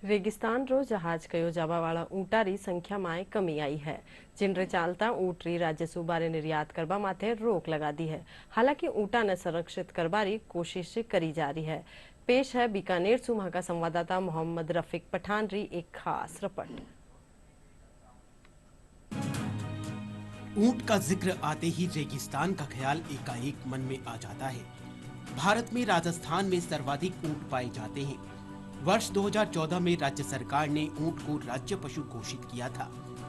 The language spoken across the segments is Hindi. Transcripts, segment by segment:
રેગિસ્તાન રો જહાજ કયો જવાવાળા ઊંટારી સંખ્યામાં કમી आई है जिनरे चालता ऊँटरी राज्य सूबारे निर्यात करवा माथे रोक लगा दी है। हालांकि ऊँटा ने संरक्षित करवारी कोशिश करी जा रही है। पेश है बीकानेर से वहां का संवाददाता मोहम्मद रफीक पठान री एक खास रिपोर्ट। ऊंट का जिक्र आते ही रेगिस्तान का ख्याल एकाएक मन में आ जाता है। भारत में राजस्थान में सर्वाधिक ऊंट पाए जाते हैं। वर्ष 2014 में राज्य सरकार ने ऊंट को राज्य पशु घोषित किया था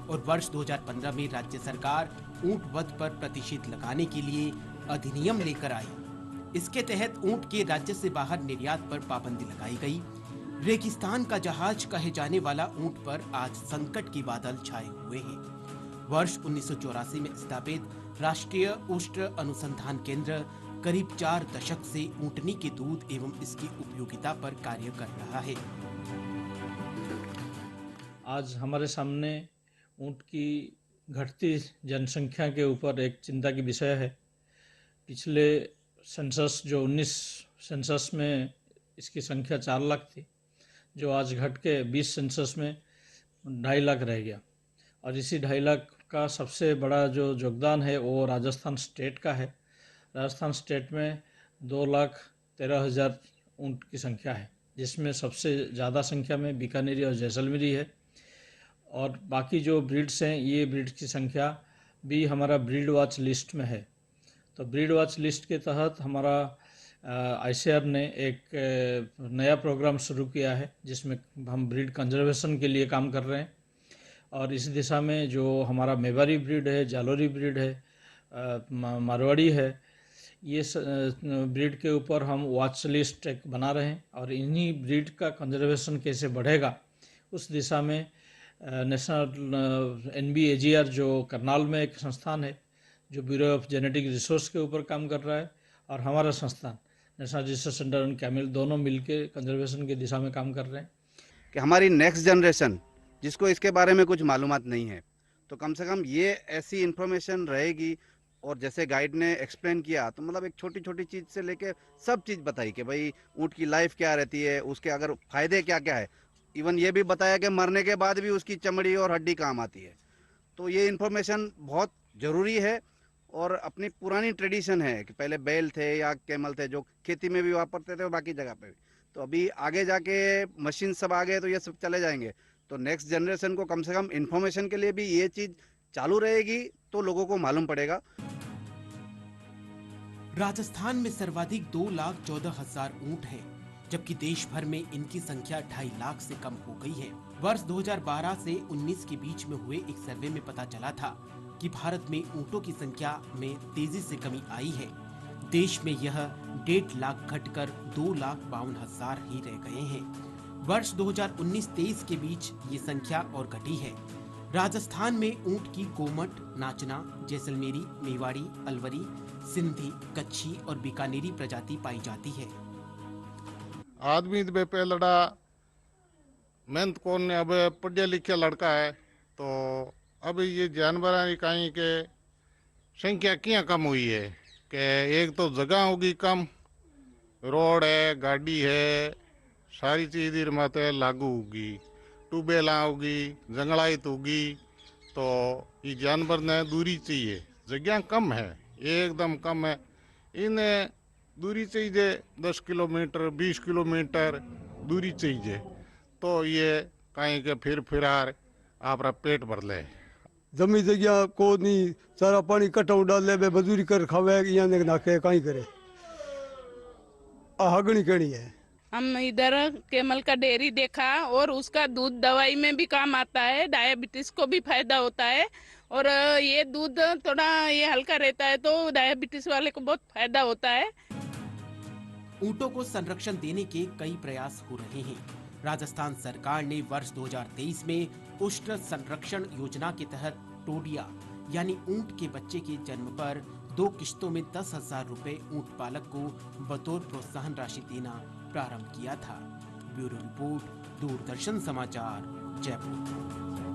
और वर्ष 2015 में राज्य सरकार ऊंट वध पर प्रतिषेध लगाने के लिए अधिनियम लेकर आई। इसके तहत ऊंट के राज्य से बाहर निर्यात पर पाबंदी लगाई गई। रेगिस्तान का जहाज कहे जाने वाला ऊंट पर आज संकट के बादल छाए हुए हैं। वर्ष 1984 में स्थापित राष्ट्रीय ऊष्ट अनुसंधान केंद्र करीब 4 दशक से ऊंटनी के दूध एवं इसकी उपयोगिता पर कार्य कर रहा है। आज हमारे सामने ऊंट की घटती जनसंख्या के ऊपर एक चिंता की विषय है। पिछले सेंसस जो 19 सेंसस में इसकी संख्या 4 लाख थी, जो आज घट के 20 सेंसस में 2.5 लाख रह गया। और इसी 2.5 लाख का सबसे बड़ा जो योगदान है वो राजस्थान स्टेट का है। राजस्थान स्टेट में 2,13,000 ऊंट की संख्या है, जिसमें सबसे ज़्यादा संख्या में बीकानेरी और जैसलमेरी है। और बाकी जो ब्रीड्स हैं, ये ब्रीड्स की संख्या भी हमारा ब्रीड वॉच लिस्ट में है। तो ब्रीड वॉच लिस्ट के तहत हमारा ICAR ने एक नया प्रोग्राम शुरू किया है, जिसमें हम ब्रीड कंजर्वेशन के लिए काम कर रहे हैं। और इस दिशा में जो हमारा मेवारी ब्रीड है, जालोरी ब्रीड है, मारवाड़ी है, ये ब्रीड के ऊपर हम वॉच लिस्ट एक बना रहे हैं। और इन्हीं ब्रीड का कंजर्वेशन कैसे बढ़ेगा, उस दिशा में नेशनल NBAGR जो करनाल में एक संस्थान है, जो ब्यूरो ऑफ जेनेटिक रिसोर्स के ऊपर काम कर रहा है, और हमारा संस्थान national research centre on camel, दोनों मिलकर कंजर्वेशन की दिशा में काम कर रहे हैं। कि हमारी नेक्स्ट जनरेशन जिसको इसके बारे में कुछ मालूमात नहीं है, तो कम से कम ये ऐसी इन्फॉर्मेशन रहेगी। और जैसे गाइड ने एक्सप्लेन किया, तो मतलब एक छोटी छोटी चीज़ से लेके सब चीज़ बताई कि भाई ऊँट की लाइफ क्या रहती है, उसके अगर फायदे क्या क्या है। इवन ये भी बताया कि मरने के बाद भी उसकी चमड़ी और हड्डी काम आती है। तो ये इन्फॉर्मेशन बहुत ज़रूरी है। और अपनी पुरानी ट्रेडिशन है कि पहले बैल थे या कैमल थे, जो खेती में भी वापरते थे और बाकी जगह पे भी। तो अभी आगे जाके मशीन सब आ गए, तो ये सब चले जाएंगे। तो नेक्स्ट जनरेशन को कम से कम इन्फॉर्मेशन के लिए भी ये चीज़ चालू रहेगी, तो लोगों को मालूम पड़ेगा। राजस्थान में सर्वाधिक 2,14,000 ऊंट हैं, जबकि देश भर में इनकी संख्या 2.5 लाख से कम हो गई है। वर्ष 2012 से 19 के बीच में हुए एक सर्वे में पता चला था कि भारत में ऊंटों की संख्या में तेजी से कमी आई है। देश में यह 1.5 लाख घटकर 2,52,000 ही रह गए हैं। वर्ष 2019-23 के बीच ये संख्या और घटी है। राजस्थान में ऊंट की गोमट, नाचना, जैसलमेरी, मेवाड़ी, अलवरी, सिंधी, कच्छी और बीकानेरी प्रजाति पाई जाती है। आदमी बे पे लड़ा मेहनत कौन ने, अब पढ़े लिखे लड़का है, तो अब ये जानवर कहीं के संख्या क्या कम हुई है कि एक तो जगह होगी कम, रोड है, गाड़ी है, सारी चीज माते लागू होगी, ट्यूबवेल होगी, जंगलाइत होगी। तो ये जानवर ने दूरी चाहिए, जगह कम है, एकदम कम है। इन्हें दूरी चाहिए 10 किलोमीटर 20 किलोमीटर दूरी चाहिए, तो ये कहीं के फिरार आपरा पेट भर ले। जमी जगह को नहीं, सारा पानी कटाऊ डाले, मजदूरी कर खावे, यहाँ नाके कहीं करे। हगनी कणी है। हम इधर कैमल का डेयरी देखा, और उसका दूध दवाई में भी काम आता है, डायबिटीज को भी फायदा होता है। और ये दूध थोड़ा ये हल्का रहता है, तो डायबिटीज वाले को बहुत फायदा होता है। ऊंटों को संरक्षण देने के कई प्रयास हो रहे हैं। राजस्थान सरकार ने वर्ष 2023 में उष्ट संरक्षण योजना के तहत टोडिया यानी ऊंट के बच्चे के जन्म पर 2 किश्तों में 10,000 रुपए ऊंट पालक को बतौर प्रोत्साहन राशि देना प्रारंभ किया था। ब्यूरो रिपोर्ट, दूरदर्शन समाचार, जयपुर।